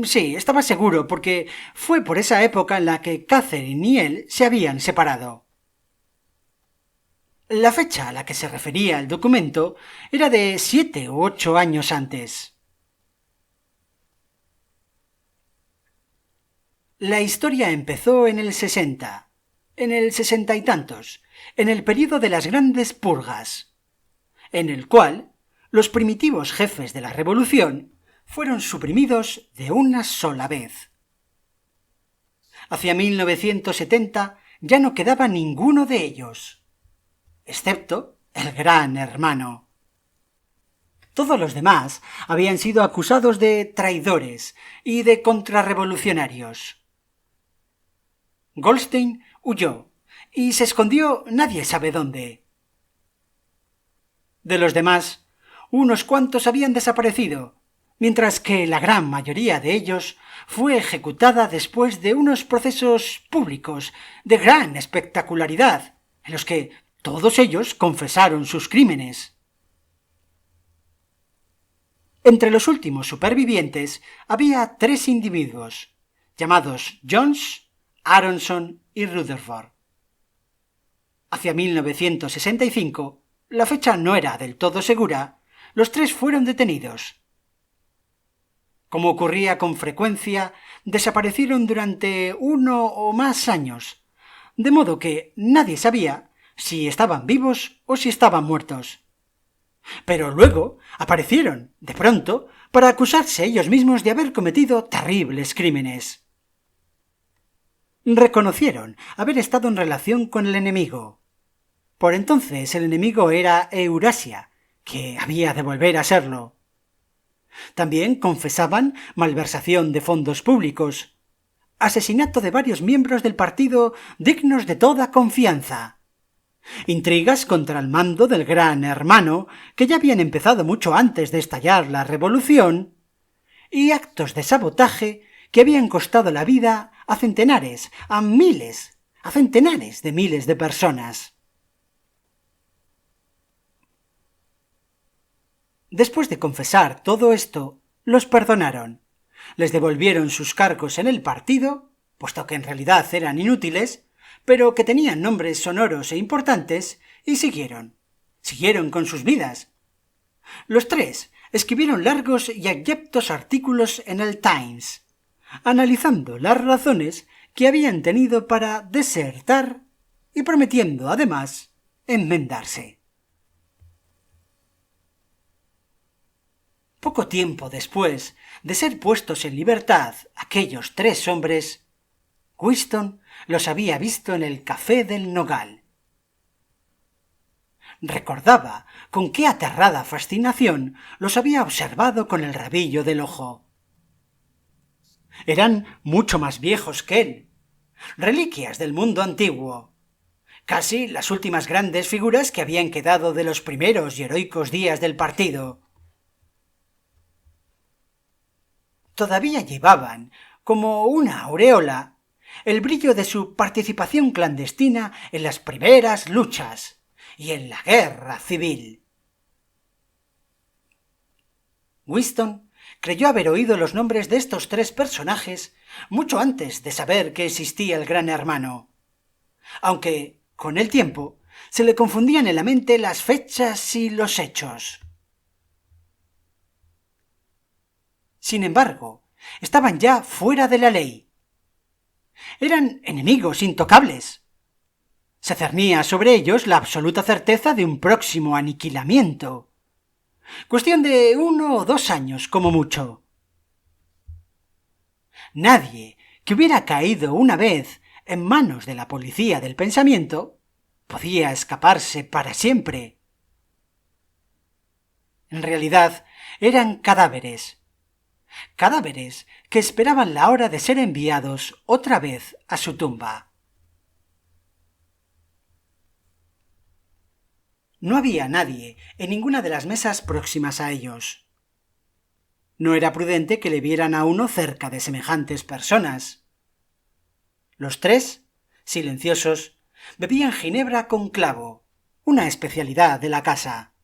Sí, estaba seguro, porque fue por esa época en la que Catherine y él se habían separado. La fecha a la que se refería el documento era de 7 u 8 años antes. La historia empezó en el 60, en el 60 y tantos, en el período de las grandes purgas, en el cual los primitivos jefes de la revolución fueron suprimidos de una sola vez. Hacia 1970 ya no quedaba ninguno de ellos, excepto el Gran Hermano. Todos los demás habían sido acusados de traidores y de contrarrevolucionarios. Goldstein huyó y se escondió nadie sabe dónde. De los demás, unos cuantos habían desaparecido, mientras que la gran mayoría de ellos fue ejecutada después de unos procesos públicos de gran espectacularidad, en los que todos ellos confesaron sus crímenes. Entre los últimos supervivientes había 3 individuos, llamados Jones, Aronson y Rutherford. Hacia 1965, la fecha no era del todo segura, los 3 fueron detenidos. Como ocurría con frecuencia, desaparecieron durante 1 o más años, de modo que nadie sabía si estaban vivos o si estaban muertos. Pero luego aparecieron, de pronto, para acusarse ellos mismos de haber cometido terribles crímenes. Reconocieron haber estado en relación con el enemigo. Por entonces el enemigo era Eurasia, que había de volver a serlo. También confesaban malversación de fondos públicos, asesinato de varios miembros del partido dignos de toda confianza, intrigas contra el mando del Gran Hermano, que ya habían empezado mucho antes de estallar la revolución, y actos de sabotaje que habían costado la vida a centenares, a miles, a centenares de miles de personas. Después de confesar todo esto, los perdonaron, les devolvieron sus cargos en el partido, puesto que en realidad eran inútiles, pero que tenían nombres sonoros e importantes, y siguieron con sus vidas. Los 3 escribieron largos y abyectos artículos en el Times, analizando las razones que habían tenido para desertar y prometiendo, además, enmendarse. Poco tiempo después de ser puestos en libertad aquellos 3 hombres, Winston los había visto en el Café del Nogal. Recordaba con qué aterrada fascinación los había observado con el rabillo del ojo. Eran mucho más viejos que él, reliquias del mundo antiguo, casi las últimas grandes figuras que habían quedado de los primeros y heroicos días del partido. Todavía llevaban, como una aureola, el brillo de su participación clandestina en las primeras luchas y en la guerra civil. Winston creyó haber oído los nombres de estos 3 personajes mucho antes de saber que existía el Gran Hermano, aunque, con el tiempo, se le confundían en la mente las fechas y los hechos. Sin embargo, estaban ya fuera de la ley. Eran enemigos intocables. Se cernía sobre ellos la absoluta certeza de un próximo aniquilamiento. Cuestión de 1 o 2 años, como mucho. Nadie que hubiera caído una vez en manos de la policía del pensamiento podía escaparse para siempre. En realidad, eran cadáveres que esperaban la hora de ser enviados otra vez a su tumba. No había nadie en ninguna de las mesas próximas a ellos. No era prudente que le vieran a uno cerca de semejantes personas. Los 3, silenciosos, bebían ginebra con clavo, una especialidad de la casa.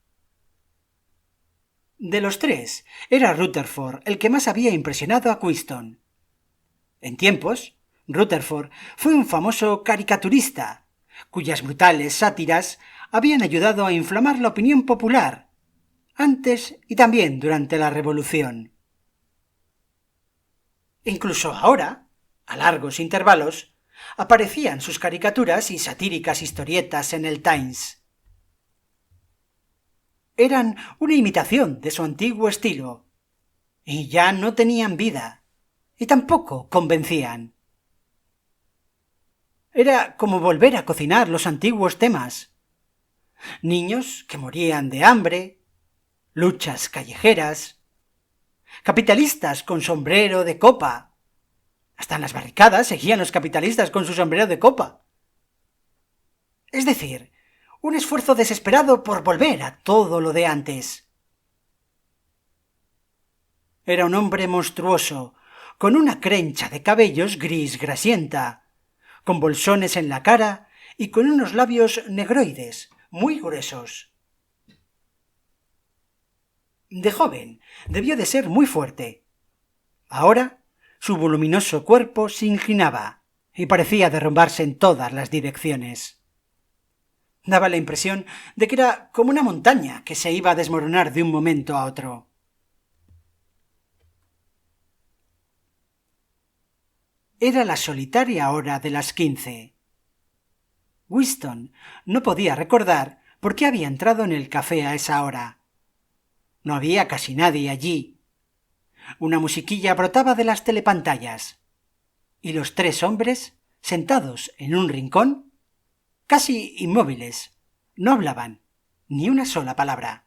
De los tres, era Rutherford el que más había impresionado a Winston. En tiempos, Rutherford fue un famoso caricaturista, cuyas brutales sátiras habían ayudado a inflamar la opinión popular, antes y también durante la Revolución. Incluso ahora, a largos intervalos, aparecían sus caricaturas y satíricas historietas en el Times. Eran una imitación de su antiguo estilo, y ya no tenían vida, y tampoco convencían. Era como volver a cocinar los antiguos temas. Niños que morían de hambre, luchas callejeras, capitalistas con sombrero de copa. Hasta en las barricadas seguían los capitalistas con su sombrero de copa. Es decir, un esfuerzo desesperado por volver a todo lo de antes. Era un hombre monstruoso, con una crencha de cabellos gris grasienta, con bolsones en la cara y con unos labios negroides, muy gruesos. De joven debió de ser muy fuerte. Ahora su voluminoso cuerpo se inclinaba y parecía derrumbarse en todas las direcciones. Daba la impresión de que era como una montaña que se iba a desmoronar de un momento a otro. Era la solitaria hora de las 15. Winston no podía recordar por qué había entrado en el café a esa hora. No había casi nadie allí. Una musiquilla brotaba de las telepantallas, y los tres hombres, sentados en un rincón, casi inmóviles, no hablaban ni una sola palabra.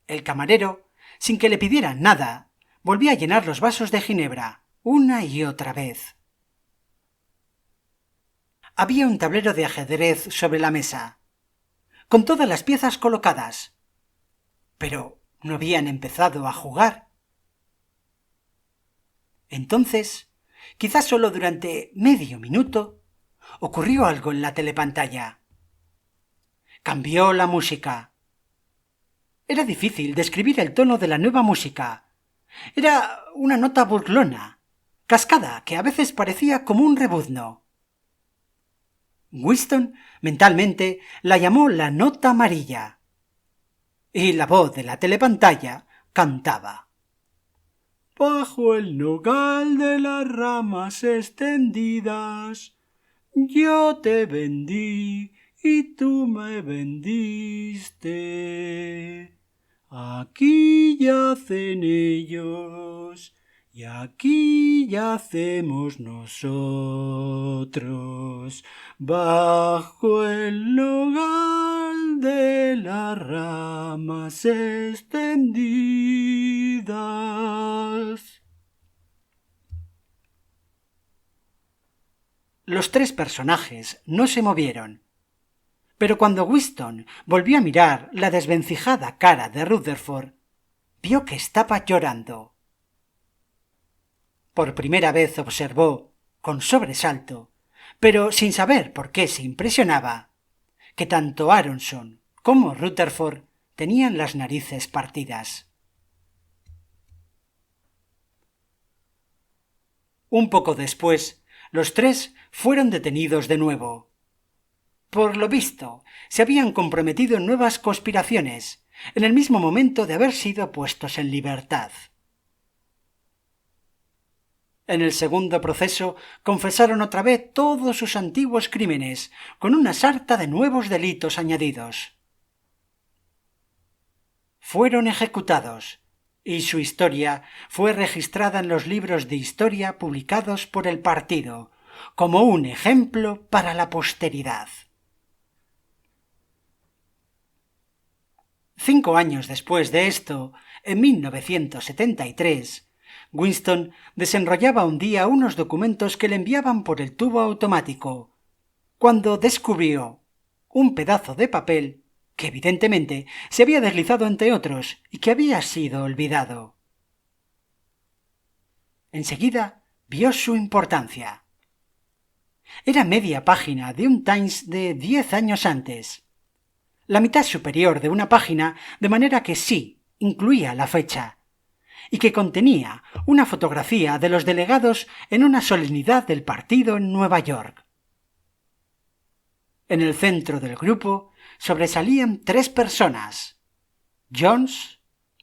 El camarero, sin que le pidieran nada, volvía a llenar los vasos de ginebra, una y otra vez. Había un tablero de ajedrez sobre la mesa, con todas las piezas colocadas, pero no habían empezado a jugar. Entonces, quizás solo durante medio minuto, ocurrió algo en la telepantalla. Cambió la música. Era difícil describir el tono de la nueva música. Era una nota burlona, cascada, que a veces parecía como un rebuzno. Winston mentalmente la llamó la nota amarilla. Y la voz de la telepantalla cantaba: bajo el nogal de las ramas extendidas, yo te vendí y tú me vendiste. Aquí yacen ellos y aquí yacemos nosotros, bajo el nogal de las ramas extendidas. Los tres personajes no se movieron, pero cuando Winston volvió a mirar la desvencijada cara de Rutherford, vio que estaba llorando. Por primera vez observó, con sobresalto, pero sin saber por qué se impresionaba, que tanto Aronson como Rutherford tenían las narices partidas. Un poco después, los tres fueron detenidos de nuevo. Por lo visto, se habían comprometido en nuevas conspiraciones, en el mismo momento de haber sido puestos en libertad. En el segundo proceso confesaron otra vez todos sus antiguos crímenes, con una sarta de nuevos delitos añadidos. Fueron ejecutados, y su historia fue registrada en los libros de historia publicados por el partido, como un ejemplo para la posteridad. 5 años después de esto, en 1973, Winston desenrollaba un día unos documentos que le enviaban por el tubo automático, cuando descubrió un pedazo de papel que evidentemente se había deslizado entre otros y que había sido olvidado. Enseguida vio su importancia. Era media página de un Times de 10 años antes. la mitad superior de una página, de manera que sí incluía la fecha, y que contenía una fotografía de los delegados en una solemnidad del partido en Nueva York. En el centro del grupo sobresalían 3 personas: Jones,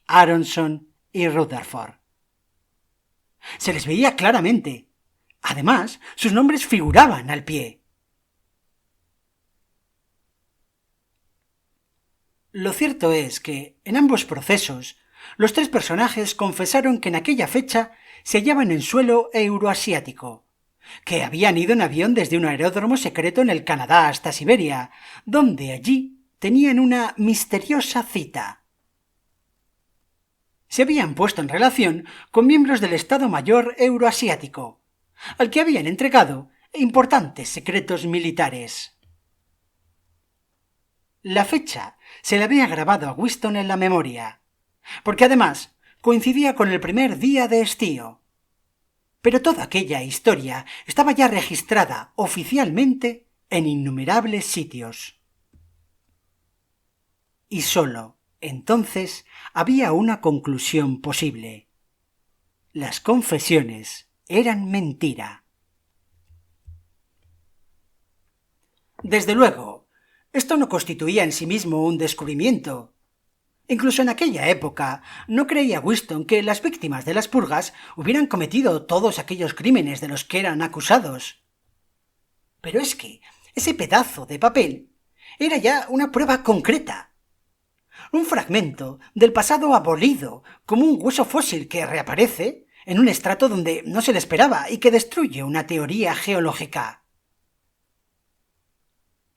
Aronson y Rutherford. Se les veía claramente. Además, sus nombres figuraban al pie. Lo cierto es que, en ambos procesos, los 3 personajes confesaron que en aquella fecha se hallaban en suelo euroasiático, que habían ido en avión desde un aeródromo secreto en el Canadá hasta Siberia, donde allí tenían una misteriosa cita. Se habían puesto en relación con miembros del Estado Mayor euroasiático, al que habían entregado importantes secretos militares. La fecha se le había grabado a Weston en la memoria, porque además coincidía con el primer día de estío. Pero toda aquella historia estaba ya registrada oficialmente en innumerables sitios. Y sólo entonces había una conclusión posible. Las confesiones eran mentira. Desde luego, esto no constituía en sí mismo un descubrimiento. Incluso en aquella época no creía Weston que las víctimas de las purgas hubieran cometido todos aquellos crímenes de los que eran acusados. Pero es que ese pedazo de papel era ya una prueba concreta. Un fragmento del pasado abolido, como un hueso fósil que reaparece en un estrato donde no se le esperaba y que destruye una teoría geológica.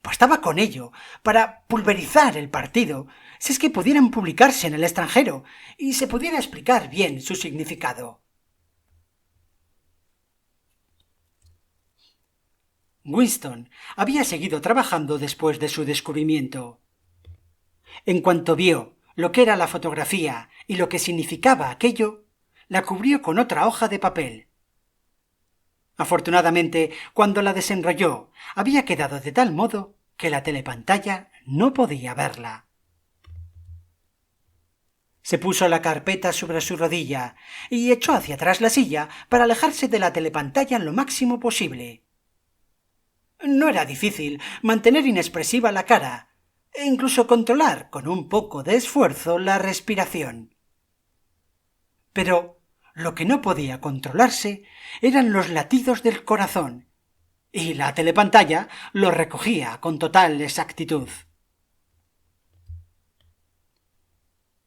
Bastaba con ello para pulverizar el partido, si es que pudieran publicarse en el extranjero y se pudiera explicar bien su significado. Weston había seguido trabajando después de su descubrimiento. En cuanto vio lo que era la fotografía y lo que significaba aquello, la cubrió con otra hoja de papel. Afortunadamente, cuando la desenrolló, había quedado de tal modo que la telepantalla no podía verla. Se puso la carpeta sobre su rodilla y echó hacia atrás la silla para alejarse de la telepantalla lo máximo posible. No era difícil mantener inexpresiva la cara e incluso controlar con un poco de esfuerzo la respiración. Pero lo que no podía controlarse eran los latidos del corazón, y la telepantalla lo recogía con total exactitud.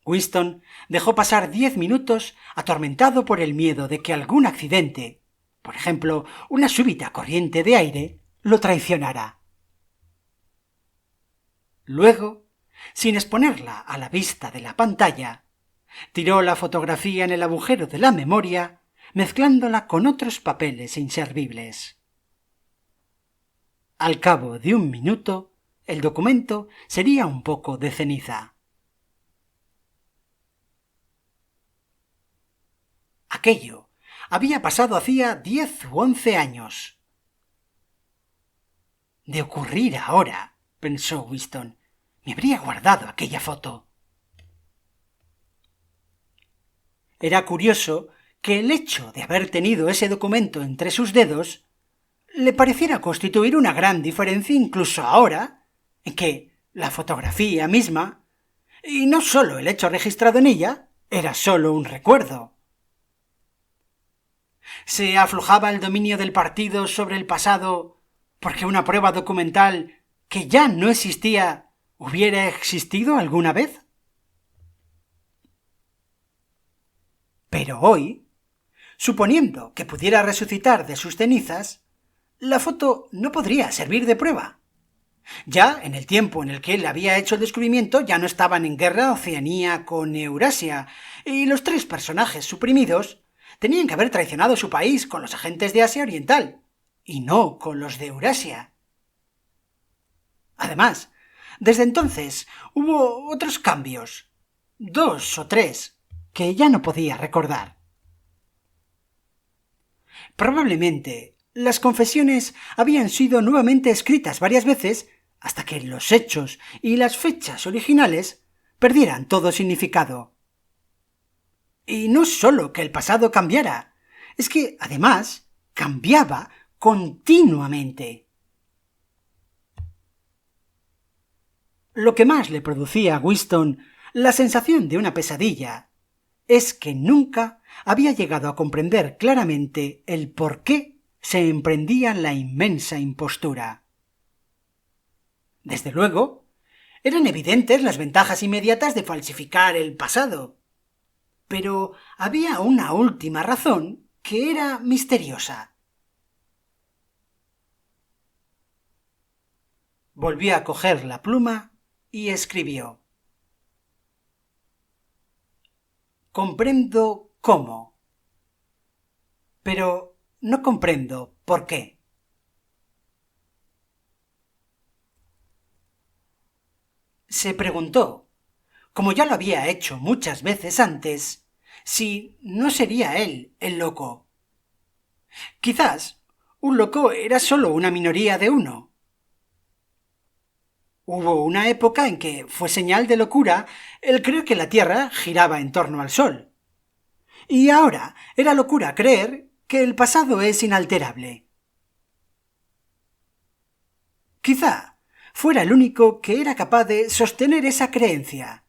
Weston dejó pasar 10 minutos atormentado por el miedo de que algún accidente, por ejemplo, una súbita corriente de aire, lo traicionara. Luego, sin exponerla a la vista de la pantalla, tiró la fotografía en el agujero de la memoria, mezclándola con otros papeles inservibles. Al cabo de 1 minuto, el documento sería un poco de ceniza. Aquello había pasado hacía 10 u 11 años. De ocurrir ahora, pensó Weston, me habría guardado aquella foto. Era curioso que el hecho de haber tenido ese documento entre sus dedos le pareciera constituir una gran diferencia incluso ahora, en que la fotografía misma, y no sólo el hecho registrado en ella, era sólo un recuerdo. ¿Se aflojaba el dominio del partido sobre el pasado porque una prueba documental que ya no existía hubiera existido alguna vez? Pero hoy, suponiendo que pudiera resucitar de sus cenizas, la foto no podría servir de prueba. Ya en el tiempo en el que él había hecho el descubrimiento ya no estaban en guerra Oceanía con Eurasia, y los 3 personajes suprimidos tenían que haber traicionado su país con los agentes de Asia Oriental, y no con los de Eurasia. Además, desde entonces hubo otros cambios, 2 o 3, que ya no podía recordar. Probablemente las confesiones habían sido nuevamente escritas varias veces hasta que los hechos y las fechas originales perdieran todo significado. Y no sólo que el pasado cambiara, es que, además, cambiaba continuamente. Lo que más le producía a Winston la sensación de una pesadilla es que nunca había llegado a comprender claramente el por qué se emprendía la inmensa impostura. Desde luego, eran evidentes las ventajas inmediatas de falsificar el pasado, pero había una última razón que era misteriosa. Volvió a coger la pluma y escribió: comprendo cómo, pero no comprendo por qué. Se preguntó, como ya lo había hecho muchas veces antes, si no sería él el loco. Quizás un loco era solo una minoría de uno. Hubo una época en que fue señal de locura el creer que la Tierra giraba en torno al Sol. Y ahora era locura creer que el pasado es inalterable. Quizá fuera el único que era capaz de sostener esa creencia.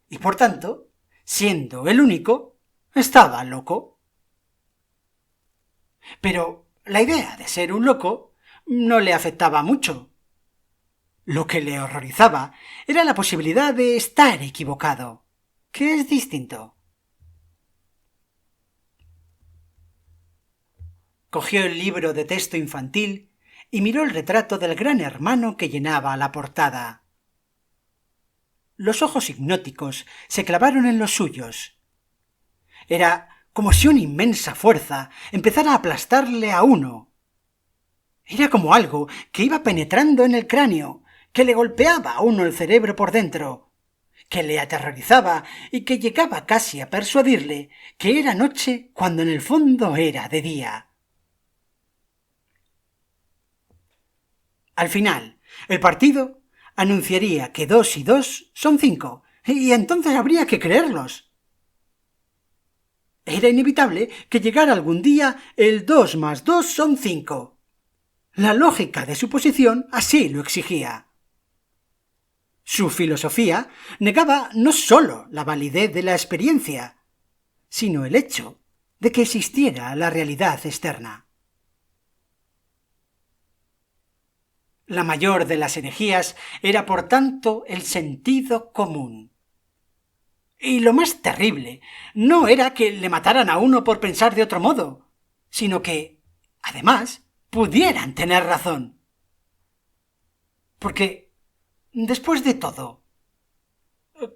Y por tanto, siendo el único, estaba loco. Pero la idea de ser un loco no le afectaba mucho. Lo que le horrorizaba era la posibilidad de estar equivocado, que es distinto. Cogió el libro de texto infantil y miró el retrato del gran hermano que llenaba la portada. Los ojos hipnóticos se clavaron en los suyos. Era como si una inmensa fuerza empezara a aplastarle a uno. Era como algo que iba penetrando en el cráneo, que le golpeaba a uno el cerebro por dentro, que le aterrorizaba y que llegaba casi a persuadirle que era noche cuando en el fondo era de día. Al final, el partido anunciaría que 2 y 2 son 5, y entonces habría que creerlos. Era inevitable que llegara algún día el 2 más 2 son 5. La lógica de su posición así lo exigía. Su filosofía negaba no sólo la validez de la experiencia, sino el hecho de que existiera la realidad externa. La mayor de las herejías era, por tanto, el sentido común. Y lo más terrible no era que le mataran a uno por pensar de otro modo, sino que, además, pudieran tener razón. Porque, después de todo,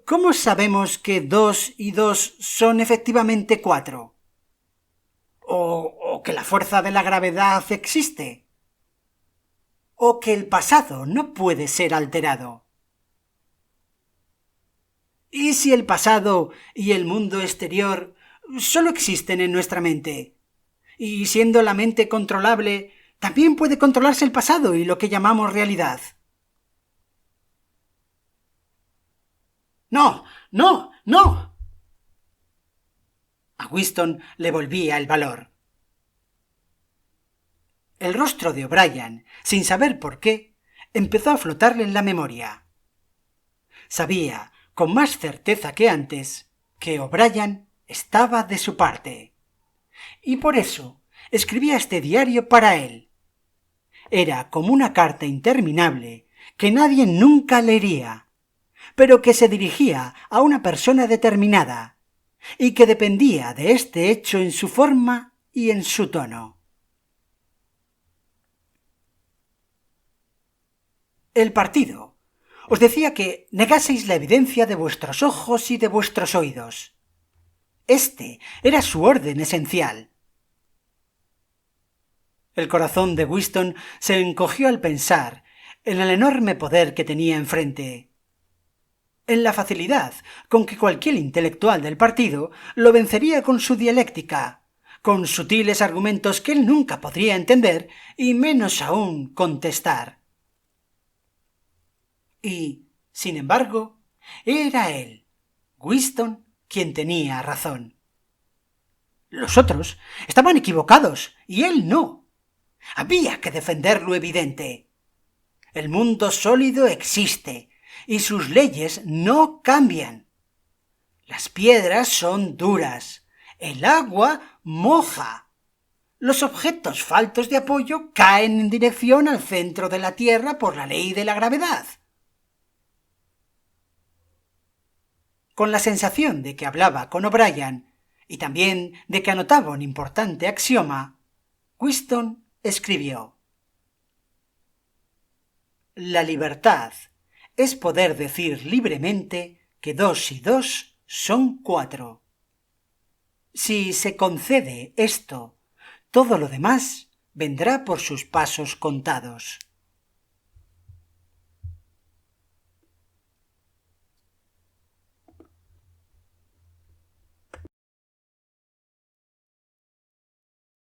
¿cómo sabemos que 2 y 2 son efectivamente 4? ¿O que la fuerza de la gravedad existe? ¿O que el pasado no puede ser alterado? ¿Y si el pasado y el mundo exterior solo existen en nuestra mente? Y siendo la mente controlable, también puede controlarse el pasado y lo que llamamos realidad. ¡No! ¡No! ¡No! A Winston le volvía el valor. El rostro de O'Brien, sin saber por qué, empezó a flotarle en la memoria. Sabía, con más certeza que antes, que O'Brien estaba de su parte. Y por eso escribía este diario para él. Era como una carta interminable que nadie nunca leería, pero que se dirigía a una persona determinada y que dependía de este hecho en su forma y en su tono. El partido os decía que negaseis la evidencia de vuestros ojos y de vuestros oídos. Este era su orden esencial. El corazón de Winston se encogió al pensar en el enorme poder que tenía enfrente, en la facilidad con que cualquier intelectual del partido lo vencería con su dialéctica, con sutiles argumentos que él nunca podría entender y menos aún contestar. Y, sin embargo, era él, Wheaston, quien tenía razón. Los otros estaban equivocados y él no. Había que defender lo evidente. El mundo sólido existe y sus leyes no cambian. Las piedras son duras, el agua moja. Los objetos faltos de apoyo caen en dirección al centro de la Tierra por la ley de la gravedad. Con la sensación de que hablaba con O'Brien y también de que anotaba un importante axioma, Wheaston escribió: La libertad es poder decir libremente que 2 y 2 son 4. Si se concede esto, todo lo demás vendrá por sus pasos contados.